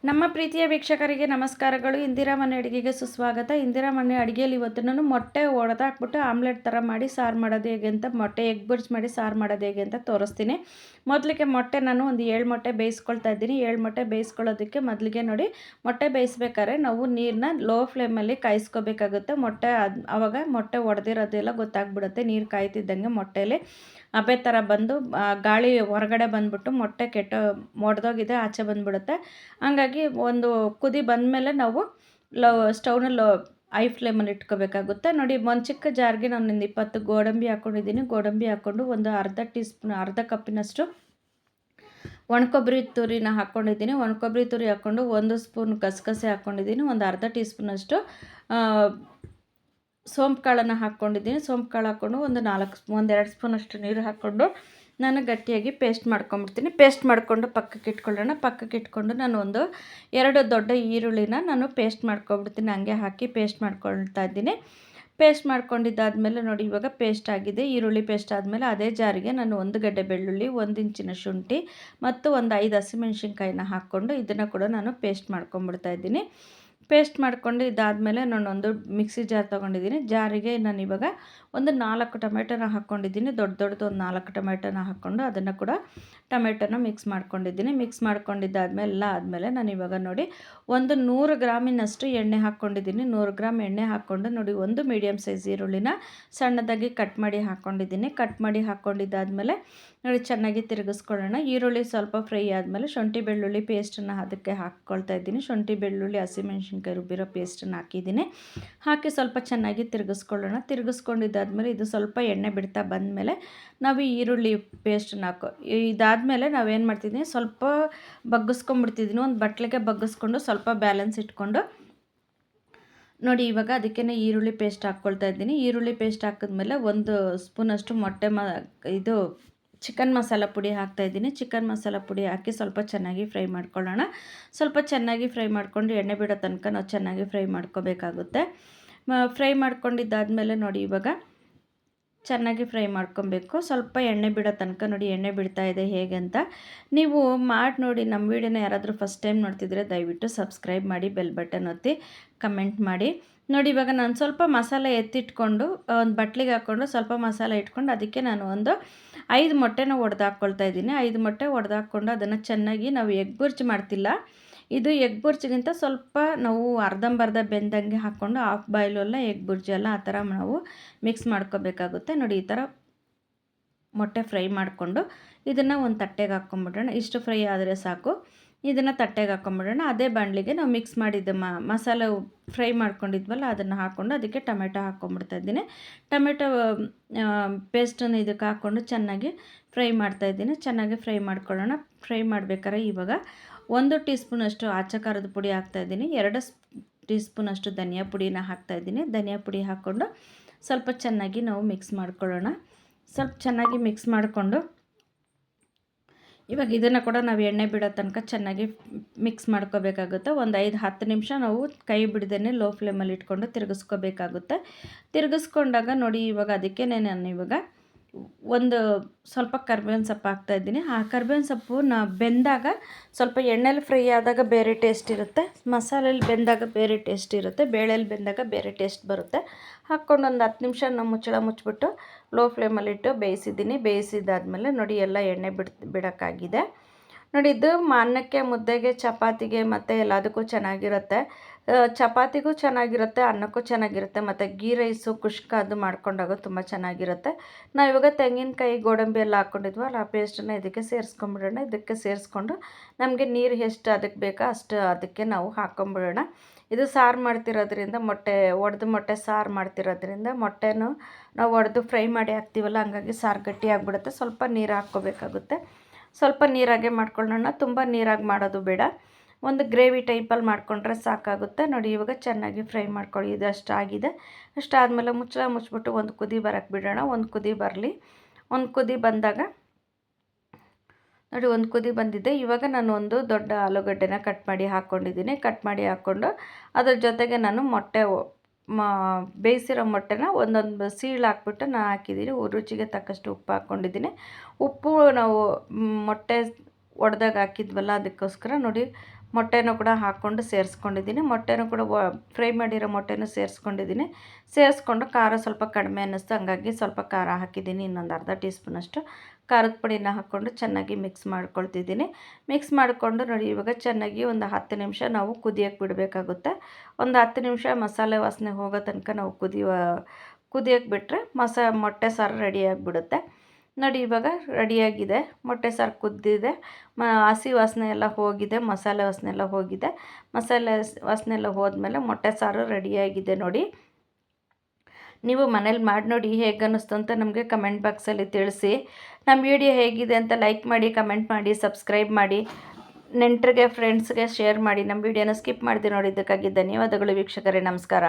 ನಮ್ಮ ಪ್ರೀತಿಯ ವೀಕ್ಷಕರಿಗೆ ನಮಸ್ಕಾರಗಳು. ಇಂದಿರಾ ಮನೆ ಅಡುಗೆಗೆ ಸುಸ್ವಾಗತ. ಇಂದಿರಾ ಮನೆ ಅಡುಗೆಯಲ್ಲಿ ಇವತ್ತು ನಾನು ಮೊಟ್ಟೆ ಒಡೆದಾಕ್ಬಿಟ್ಟು ಆಮ್ಲೆಟ್ ಥರ ಮಾಡಿ ಸಾರು ಮಾಡೋದು ಹೇಗೆ ಅಂತ, ಮೊಟ್ಟೆ ಎಗ್ ಬುರ್ಜ್ ಮಾಡಿ ಸಾರು ಮಾಡೋದು ಹೇಗೆ ಅಂತ ತೋರಿಸ್ತೀನಿ. ಮೊದಲಿಗೆ ಮೊಟ್ಟೆ ನಾನು ಒಂದು 7 ಮೊಟ್ಟೆ ಬೇಯಿಸ್ಕೊಳ್ತಾ ಇದ್ದೀನಿ. 7 ಮೊಟ್ಟೆ ಬೇಯಿಸ್ಕೊಳ್ಳೋದಕ್ಕೆ ಮೊದಲಿಗೆ ನೋಡಿ, ಮೊಟ್ಟೆ ಬೇಯಿಸ್ಬೇಕಾದ್ರೆ ನಾವು ನೀರನ್ನ ಲೋ ಫ್ಲೇಮಲ್ಲಿ ಕಾಯಿಸ್ಕೋಬೇಕಾಗುತ್ತೆ. ಆವಾಗ ಮೊಟ್ಟೆ ಒಡೆದಿರೋದೆಲ್ಲ ಗೊತ್ತಾಗ್ಬಿಡುತ್ತೆ. ನೀರು ಕಾಯ್ತಿದ್ದಂಗೆ ಮೊಟ್ಟೆಯಲ್ಲಿ ಹಬೆ ಥರ ಬಂದು ಗಾಳಿ ಹೊರಗಡೆ ಬಂದುಬಿಟ್ಟು ಮೊಟ್ಟೆ ಒಡೆದೋಗಿದೆ ಆಚೆ ಬಂದುಬಿಡುತ್ತೆ. ಹಂಗಾಗಿ ಒಂದು ಕುದಿ ಬಂದಮೇಲೆ ನಾವು ಸ್ಟವ್ನಲ್ಲಿ ಐ ಫ್ಲೇಮಲ್ಲಿ ಇಟ್ಕೋಬೇಕಾಗುತ್ತೆ. ನೋಡಿ, ಒಂದು ಚಿಕ್ಕ ಜಾರ್ಗೆ ನಾನು ಒಂದು 20 ಗೋಡಂಬಿ ಹಾಕ್ಕೊಂಡಿದ್ದೀನಿ. ಗೋಡಂಬಿ ಹಾಕ್ಕೊಂಡು ಒಂದು ಅರ್ಧ ಕಪ್ಪಿನಷ್ಟು ಒಣಕೊಬ್ಬರಿ ತುರಿನ ಹಾಕ್ಕೊಂಡಿದ್ದೀನಿ. ಒಣಕೊಬ್ಬರಿ ತುರಿ ಹಾಕ್ಕೊಂಡು 1 ಸ್ಪೂನ್ ಗಸಗಸೆ ಹಾಕ್ಕೊಂಡಿದ್ದೀನಿ. ಒಂದು ಅರ್ಧ ಟೀ ಸ್ಪೂನಷ್ಟು ಸೋಂಪು ಕಾಳನ್ನು ಹಾಕ್ಕೊಂಡಿದ್ದೀನಿ. ಸೋಂಪು ಕಾಳು ಹಾಕ್ಕೊಂಡು ಒಂದು 2 ಸ್ಪೂನಷ್ಟು ನೀರು ಹಾಕ್ಕೊಂಡು ನಾನು ಗಟ್ಟಿಯಾಗಿ ಪೇಸ್ಟ್ ಮಾಡ್ಕೊಂಬಿಡ್ತೀನಿ. ಪೇಸ್ಟ್ ಮಾಡಿಕೊಂಡು ಪಕ್ಕಕ್ಕೆ ಇಟ್ಕೊಳ್ಳೋಣ. ಪಕ್ಕಕ್ಕೆ ಇಟ್ಕೊಂಡು ನಾನು 2 ದೊಡ್ಡ ಈರುಳ್ಳಿನ ನಾನು ಪೇಸ್ಟ್ ಮಾಡ್ಕೊಬಿಡ್ತೀನಿ. ಹಂಗೆ ಹಾಕಿ ಪೇಸ್ಟ್ ಮಾಡ್ಕೊಳ್ತಾ ಇದ್ದೀನಿ. ಪೇಸ್ಟ್ ಮಾಡ್ಕೊಂಡಿದ್ದಾದಮೇಲೆ ನೋಡಿ, ಇವಾಗ ಪೇಸ್ಟ್ ಆಗಿದೆ. ಈರುಳ್ಳಿ ಪೇಸ್ಟ್ ಆದಮೇಲೆ ಅದೇ ಜಾರಿಗೆ ನಾನು 1 ಗಡ್ಡೆ ಬೆಳ್ಳುಳ್ಳಿ, 1 ಇಂಚಿನ ಶುಂಠಿ ಮತ್ತು ಒಂದು 5 ಹಸಿಮೆಣ್ಸಿನ್ಕಾಯಿನ ಹಾಕ್ಕೊಂಡು ಇದನ್ನು ಕೂಡ ನಾನು ಪೇಸ್ಟ್ ಮಾಡ್ಕೊಂಬಿಡ್ತಾ ಇದ್ದೀನಿ. ಪೇಸ್ಟ್ ಮಾಡಿಕೊಂಡು ಇದಾದಮೇಲೆ ನಾನೊಂದು ಮಿಕ್ಸಿ ಜಾರ್ ತೊಗೊಂಡಿದ್ದೀನಿ. ಜಾರಿಗೆ ನಾನಿವಾಗ ಒಂದು 4 ಟೊಮೆಟೊನ ಹಾಕ್ಕೊಂಡಿದ್ದೀನಿ. ದೊಡ್ಡದು ಒಂದು 4 ಟೊಮೆಟೊನ ಹಾಕ್ಕೊಂಡು ಅದನ್ನು ಕೂಡ ಟೊಮೆಟೊನ ಮಿಕ್ಸ್ ಮಾಡ್ಕೊಂಡಿದ್ದೀನಿ. ಮಿಕ್ಸ್ ಮಾಡ್ಕೊಂಡಿದ್ದಾದಮೇಲೆ ನಾನಿವಾಗ ನೋಡಿ, ಒಂದು 100 ಗ್ರಾಮಿನಷ್ಟು ಎಣ್ಣೆ ಹಾಕ್ಕೊಂಡಿದ್ದೀನಿ. 100 ಗ್ರಾಮ್ ಎಣ್ಣೆ ಹಾಕ್ಕೊಂಡು ನೋಡಿ, ಒಂದು ಮೀಡಿಯಮ್ ಸೈಜ್ ಈರುಳ್ಳಿನ ಸಣ್ಣದಾಗಿ ಕಟ್ ಮಾಡಿ ಹಾಕ್ಕೊಂಡಿದ್ದೀನಿ. ಕಟ್ ಮಾಡಿ ಹಾಕ್ಕೊಂಡಿದ್ದಾದಮೇಲೆ ನೋಡಿ, ಚೆನ್ನಾಗಿ ತಿರುಗಿಸ್ಕೊಳ್ಳೋಣ. ಈರುಳ್ಳಿ ಸ್ವಲ್ಪ ಫ್ರೈ ಆದಮೇಲೆ ಶುಂಠಿ ಬೆಳ್ಳುಳ್ಳಿ ಪೇಸ್ಟನ್ನು ಅದಕ್ಕೆ ಹಾಕ್ಕೊಳ್ತಾ ಇದ್ದೀನಿ. ಶುಂಠಿ ಬೆಳ್ಳುಳ್ಳಿ ಹಸಿಮೆಣ್ಸಿನ್ಕಾಯಿ ರುಬ್ಬಿರೋ ಪೇಸ್ಟನ್ನು ಹಾಕಿದ್ದೀನಿ. ಹಾಕಿ ಸ್ವಲ್ಪ ಚೆನ್ನಾಗಿ ತಿರುಗಿಸ್ಕೊಳ್ಳೋಣ. ತಿರುಗಿಸ್ಕೊಂಡಿದ್ದಾದಮೇಲೆ ಇದು ಸ್ವಲ್ಪ ಎಣ್ಣೆ ಬಿಡ್ತಾ ಬಂದಮೇಲೆ ನಾವು ಈರುಳ್ಳಿ ಪೇಸ್ಟನ್ನು ಇದಾದಮೇಲೆ ನಾವೇನು ಮಾಡ್ತಿದ್ದೀನಿ, ಸ್ವಲ್ಪ ಬಗ್ಗಿಸ್ಕೊಂಡ್ಬಿಡ್ತಿದ್ದೀನಿ. ಒಂದು ಬಟ್ಲಿಗೆ ಬಗ್ಗಿಸ್ಕೊಂಡು ಸ್ವಲ್ಪ ಬ್ಯಾಲೆನ್ಸ್ ಇಟ್ಕೊಂಡು ನೋಡಿ, ಇವಾಗ ಅದಕ್ಕೆ ಈರುಳ್ಳಿ ಪೇಸ್ಟ್ ಹಾಕ್ಕೊಳ್ತಾ ಇದ್ದೀನಿ. ಈರುಳ್ಳಿ ಪೇಸ್ಟ್ ಹಾಕಿದ್ಮೇಲೆ 1 ಸ್ಪೂನಷ್ಟು ಇದು ಚಿಕನ್ ಮಸಾಲ ಪುಡಿ ಹಾಕ್ತಾಯಿದ್ದೀನಿ. ಚಿಕನ್ ಮಸಾಲ ಪುಡಿ ಹಾಕಿ ಸ್ವಲ್ಪ ಚೆನ್ನಾಗಿ ಫ್ರೈ ಮಾಡ್ಕೊಳ್ಳೋಣ. ಸ್ವಲ್ಪ ಚೆನ್ನಾಗಿ ಫ್ರೈ ಮಾಡ್ಕೊಂಡು ಎಣ್ಣೆ ಬಿಡೋ ತನಕ ನಾವು ಚೆನ್ನಾಗಿ ಫ್ರೈ ಮಾಡ್ಕೋಬೇಕಾಗುತ್ತೆ. ಫ್ರೈ ಮಾಡ್ಕೊಂಡಿದ್ದಾದಮೇಲೆ ನೋಡಿ, ಇವಾಗ ಚೆನ್ನಾಗಿ ಫ್ರೈ ಮಾಡ್ಕೊಬೇಕು. ಸ್ವಲ್ಪ ಎಣ್ಣೆ ಬಿಡೋ ತನಕ ನೋಡಿ, ಎಣ್ಣೆ ಬಿಡ್ತಾ ಇದೆ ಹೇಗೆ ಅಂತ ನೀವು ಮಾಡಿ ನೋಡಿ. ನಮ್ಮ ವೀಡಿಯೋನ ಯಾರಾದರೂ ಫಸ್ಟ್ ಟೈಮ್ ನೋಡ್ತಿದ್ರೆ ದಯವಿಟ್ಟು ಸಬ್ಸ್ಕ್ರೈಬ್ ಮಾಡಿ, ಬೆಲ್ ಬಟನ್ ಒತ್ತಿ, ಕಮೆಂಟ್ ಮಾಡಿ. ನೋಡಿ, ಇವಾಗ ನಾನು ಸ್ವಲ್ಪ ಮಸಾಲೆ ಎತ್ತಿಟ್ಕೊಂಡು ಒಂದು ಬಟ್ಲಿಗೆ ಹಾಕ್ಕೊಂಡು ಸ್ವಲ್ಪ ಮಸಾಲೆ ಇಟ್ಕೊಂಡು ಅದಕ್ಕೆ ನಾನು ಒಂದು 5 ಮೊಟ್ಟೆನ ಒಡೆದಾಕ್ಕೊಳ್ತಾ ಇದ್ದೀನಿ. 5 ಮೊಟ್ಟೆ ಒಡೆದಾಕ್ಕೊಂಡು ಅದನ್ನು ಚೆನ್ನಾಗಿ, ನಾವು ಎಗ್ ಬುರ್ಜ್ ಮಾಡ್ತಿಲ್ಲ, ಇದು ಎಗ್ ಬುರ್ಜ್ಗಿಂತ ಸ್ವಲ್ಪ ನಾವು ಅರ್ಧಂಬರ್ಧ ಬೆಂದಂಗೆ ಹಾಕ್ಕೊಂಡು ಹಾಫ್ ಬಾಯ್ಲಲ್ಲ ಎಗ್ ಬುರ್ಜಿ ಅಲ್ಲ, ಆ ಥರ ನಾವು ಮಿಕ್ಸ್ ಮಾಡ್ಕೋಬೇಕಾಗುತ್ತೆ. ನೋಡಿ, ಈ ಥರ ಮೊಟ್ಟೆ ಫ್ರೈ ಮಾಡಿಕೊಂಡು ಇದನ್ನು ಒಂದು ತಟ್ಟೆಗೆ ಹಾಕ್ಕೊಂಬಿಡೋಣ. ಇಷ್ಟು ಫ್ರೈ ಆದರೆ ಸಾಕು. ಇದನ್ನು ತಟ್ಟೆಗೆ ಹಾಕ್ಕೊಂಬಿಡೋಣ. ಅದೇ ಬಾಣಲಿಗೆ ನಾವು ಮಿಕ್ಸ್ ಮಾಡಿದ್ದ ಮಸಾಲೆ ಫ್ರೈ ಮಾಡ್ಕೊಂಡಿದ್ವಲ್ಲ ಅದನ್ನು ಹಾಕ್ಕೊಂಡು ಅದಕ್ಕೆ ಟೊಮೆಟೊ ಹಾಕ್ಕೊಂಬಿಡ್ತಾ ಇದ್ದೀನಿ. ಟೊಮೆಟೊ ಪೇಸ್ಟನ್ನು ಇದಕ್ಕೆ ಹಾಕ್ಕೊಂಡು ಚೆನ್ನಾಗಿ ಫ್ರೈ ಮಾಡ್ತಾಯಿದ್ದೀನಿ. ಚೆನ್ನಾಗಿ ಫ್ರೈ ಮಾಡ್ಕೊಳ್ಳೋಣ. ಫ್ರೈ ಮಾಡ್ಬೇಕಾದ್ರೆ ಇವಾಗ 1 ಟೀ ಸ್ಪೂನಷ್ಟು ಆಚ ಖಾರದ ಪುಡಿ ಹಾಕ್ತಾಯಿದ್ದೀನಿ. 2 ಟೀ ಸ್ಪೂನಷ್ಟು ಧನಿಯಾ ಪುಡಿನ ಹಾಕ್ತಾಯಿದ್ದೀನಿ. ಧನಿಯಾ ಪುಡಿ ಹಾಕ್ಕೊಂಡು ಸ್ವಲ್ಪ ಚೆನ್ನಾಗಿ ನಾವು ಮಿಕ್ಸ್ ಮಾಡ್ಕೊಳ್ಳೋಣ. ಸ್ವಲ್ಪ ಚೆನ್ನಾಗಿ ಮಿಕ್ಸ್ ಮಾಡಿಕೊಂಡು ಇವಾಗ ಇದನ್ನು ಕೂಡ ನಾವು ಎಣ್ಣೆ ಬಿಡೋ ತನಕ ಚೆನ್ನಾಗಿ ಮಿಕ್ಸ್ ಮಾಡ್ಕೋಬೇಕಾಗುತ್ತೆ. ಒಂದು 5-10 ನಿಮಿಷ ನಾವು ಕೈ ಬಿಡದೇ ಲೋ ಫ್ಲೇಮಲ್ಲಿ ಇಟ್ಕೊಂಡು ತಿರುಗಿಸ್ಕೋಬೇಕಾಗುತ್ತೆ. ತಿರುಗಿಸ್ಕೊಂಡಾಗ ನೋಡಿ, ಇವಾಗ ಅದಕ್ಕೆ ನಾನು ಇವಾಗ ಒಂದು ಸ್ವಲ್ಪ ಕರ್ಬೇವಿನ ಸೊಪ್ಪು ಹಾಕ್ತಾಯಿದ್ದೀನಿ. ಆ ಕರ್ಬೇವಿನ ಸೊಪ್ಪು ಬೆಂದಾಗ ಸ್ವಲ್ಪ ಎಣ್ಣೆಲಿ ಫ್ರೈ ಆದಾಗ ಬೇರೆ ಟೇಸ್ಟ್ ಇರುತ್ತೆ, ಮಸಾಲೆಯಲ್ಲಿ ಬೆಂದಾಗ ಬೇರೆ ಟೇಸ್ಟ್ ಇರುತ್ತೆ, ಬೇಳೆಯಲ್ಲಿ ಬೆಂದಾಗ ಬೇರೆ ಟೇಸ್ಟ್ ಬರುತ್ತೆ. ಹಾಕ್ಕೊಂಡು ಒಂದು 10 ನಿಮಿಷ ನಾವು ಮುಚ್ಚಳ ಮುಚ್ಚಿಬಿಟ್ಟು ಲೋ ಫ್ಲೇಮಲ್ಲಿಟ್ಟು ಬೇಯಿಸಿದ್ದೀನಿ. ಬೇಯಿಸಿದ್ದಾದಮೇಲೆ ನೋಡಿ, ಎಲ್ಲ ಎಣ್ಣೆ ಬಿಡೋಕ್ಕಾಗಿದೆ. ನೋಡಿ, ಇದು ಅನ್ನಕ್ಕೆ, ಮುದ್ದೆಗೆ, ಚಪಾತಿಗೆ ಮತ್ತು ಎಲ್ಲದಕ್ಕೂ ಚೆನ್ನಾಗಿರುತ್ತೆ. ಚಪಾತಿಗೂ ಚೆನ್ನಾಗಿರುತ್ತೆ, ಅನ್ನಕ್ಕೂ ಚೆನ್ನಾಗಿರುತ್ತೆ, ಮತ್ತು ಗೀ ರೈಸು, ಕುಷ್ಕ ಅದು ಮಾಡ್ಕೊಂಡಾಗ ತುಂಬ ಚೆನ್ನಾಗಿರುತ್ತೆ. ನಾವು ಇವಾಗ ತೆಂಗಿನಕಾಯಿ, ಗೋಡಂಬಿ ಎಲ್ಲ ಹಾಕ್ಕೊಂಡಿದ್ವಲ್ಲ ಆ ಪೇಸ್ಟನ್ನು ಇದಕ್ಕೆ ಸೇರಿಸ್ಕೊಂಬಿಡೋಣ. ಇದಕ್ಕೆ ಸೇರಿಸ್ಕೊಂಡು ನಮಗೆ ನೀರು ಎಷ್ಟು ಅದಕ್ಕೆ ಬೇಕೋ ಅಷ್ಟು ಅದಕ್ಕೆ ನಾವು ಹಾಕ್ಕೊಂಬಿಡೋಣ. ಇದು ಸಾರು ಮಾಡ್ತಿರೋದ್ರಿಂದ, ಮೊಟ್ಟೆ ಸಾರು ಮಾಡ್ತಿರೋದ್ರಿಂದ ಮೊಟ್ಟೆನೂ ನಾವು ಒಡೆದು ಫ್ರೈ ಮಾಡಿ ಹಾಕ್ತೀವಲ್ಲ, ಹಂಗಾಗಿ ಸಾರು ಗಟ್ಟಿ ಆಗಿಬಿಡುತ್ತೆ. ಸ್ವಲ್ಪ ನೀರು ಹಾಕ್ಕೋಬೇಕಾಗುತ್ತೆ. ಸ್ವಲ್ಪ ನೀರಾಗೆ ಮಾಡ್ಕೊಳ್ಳೋಣ, ತುಂಬ ನೀರಾಗಿ ಮಾಡೋದು ಬೇಡ. ಒಂದು ಗ್ರೇವಿ ಟೈಪಲ್ಲಿ ಮಾಡಿಕೊಂಡ್ರೆ ಸಾಕಾಗುತ್ತೆ. ನೋಡಿ, ಇವಾಗ ಚೆನ್ನಾಗಿ ಫ್ರೈ ಮಾಡ್ಕೊಳ್ಳಿ. ಇದು ಅಷ್ಟಾಗಿದೆ. ಅಷ್ಟಾದಮೇಲೆ ಮುಚ್ಚಳ ಮುಚ್ಚಿಬಿಟ್ಟು ಒಂದು ಕುದಿ ಬರೋಕ್ಕೆ ಬಿಡೋಣ. ಒಂದು ಕುದಿ ಬರಲಿ. ಒಂದು ಕುದಿ ಬಂದಾಗ ನೋಡಿ, ಒಂದು ಕುದಿ ಬಂದಿದೆ. ಇವಾಗ ನಾನು ಒಂದು ದೊಡ್ಡ ಆಲೂಗಡ್ಡೆನ ಕಟ್ ಮಾಡಿ ಹಾಕ್ಕೊಂಡಿದ್ದೀನಿ. ಕಟ್ ಮಾಡಿ ಹಾಕ್ಕೊಂಡು ಅದ್ರ ಜೊತೆಗೆ ನಾನು ಬೇಯಿಸಿರೋ ಮೊಟ್ಟೆನ ಒಂದೊಂದು ಸೀಳು ಹಾಕ್ಬಿಟ್ಟು ನಾನು ಹಾಕಿದ್ದೀನಿ. ರುಚಿಗೆ ತಕ್ಕಷ್ಟು ಉಪ್ಪು ಹಾಕ್ಕೊಂಡಿದ್ದೀನಿ. ಉಪ್ಪು ನಾವು ಮೊಟ್ಟೆ ಒಡೆದಾಗ ಹಾಕಿದ್ವಲ್ಲ, ಅದಕ್ಕೋಸ್ಕರ ನೋಡಿ ಮೊಟ್ಟೆನೂ ಕೂಡ ಹಾಕ್ಕೊಂಡು ಸೇರಿಸ್ಕೊಂಡಿದ್ದೀನಿ. ಮೊಟ್ಟೆನೂ ಕೂಡ ಫ್ರೈ ಮಾಡಿರೋ ಮೊಟ್ಟೆನೂ ಸೇರಿಸ್ಕೊಂಡಿದ್ದೀನಿ. ಸೇರಿಸ್ಕೊಂಡು ಖಾರ ಸ್ವಲ್ಪ ಕಡಿಮೆ ಅನ್ನಿಸ್ತು, ಹಂಗಾಗಿ ಸ್ವಲ್ಪ ಖಾರ ಹಾಕಿದ್ದೀನಿ. ಇನ್ನೊಂದು ಅರ್ಧ ಟೀ ಸ್ಪೂನಷ್ಟು ಖಾರದ ಪುಡಿನ ಹಾಕ್ಕೊಂಡು ಚೆನ್ನಾಗಿ ಮಿಕ್ಸ್ ಮಾಡ್ಕೊಳ್ತಿದ್ದೀನಿ. ಮಿಕ್ಸ್ ಮಾಡಿಕೊಂಡು ನೋಡಿ, ಇವಾಗ ಚೆನ್ನಾಗಿ ಒಂದು 10 ನಿಮಿಷ ನಾವು ಕುದಿಯೋಕ್ಕೆ ಬಿಡಬೇಕಾಗುತ್ತೆ. ಒಂದು 10 ನಿಮಿಷ ಮಸಾಲೆ ವಾಸನೆ ಹೋಗೋ ತನಕ ನಾವು ಕುದಿಯೋಕ್ಕೆ ಬಿಟ್ಟರೆ ಮೊಟ್ಟೆ ಸಾರು ರೆಡಿಯಾಗಿಬಿಡುತ್ತೆ. ನೋಡಿ, ಇವಾಗ ರೆಡಿಯಾಗಿದೆ. ಮೊಟ್ಟೆ ಸಾರು ಕುದ್ದಿದೆ, ಹಸಿ ವಾಸನೆ ಎಲ್ಲ ಹೋಗಿದೆ, ಮಸಾಲೆ ವಾಸನೆ ಎಲ್ಲ ಹೋಗಿದೆ. ಮಸಾಲೆ ವಾಸನೆ ಎಲ್ಲ ಹೋದ್ಮೇಲೆ ಮೊಟ್ಟೆ ಸಾರು ರೆಡಿಯಾಗಿದೆ ನೋಡಿ. ನೀವು ಮನೇಲಿ ಮಾಡಿ ನೋಡಿ, ಹೇಗೆ ಅನ್ನಿಸ್ತು ಅಂತ ನಮಗೆ ಕಮೆಂಟ್ ಬಾಕ್ಸಲ್ಲಿ ತಿಳಿಸಿ. ನಮ್ಮ ವಿಡಿಯೋ ಹೇಗಿದೆ ಅಂತ ಲೈಕ್ ಮಾಡಿ, ಕಮೆಂಟ್ ಮಾಡಿ, ಸಬ್ಸ್ಕ್ರೈಬ್ ಮಾಡಿ, ನೆಂಟರಿಗೆ ಫ್ರೆಂಡ್ಸ್ಗೆ ಶೇರ್ ಮಾಡಿ. ನಮ್ಮ ವಿಡಿಯೋನ ಸ್ಕಿಪ್ ಮಾಡಿದೆ ನೋಡಿದ್ದಕ್ಕಾಗಿ ಧನ್ಯವಾದಗಳು ವೀಕ್ಷಕರೇ. ನಮಸ್ಕಾರ.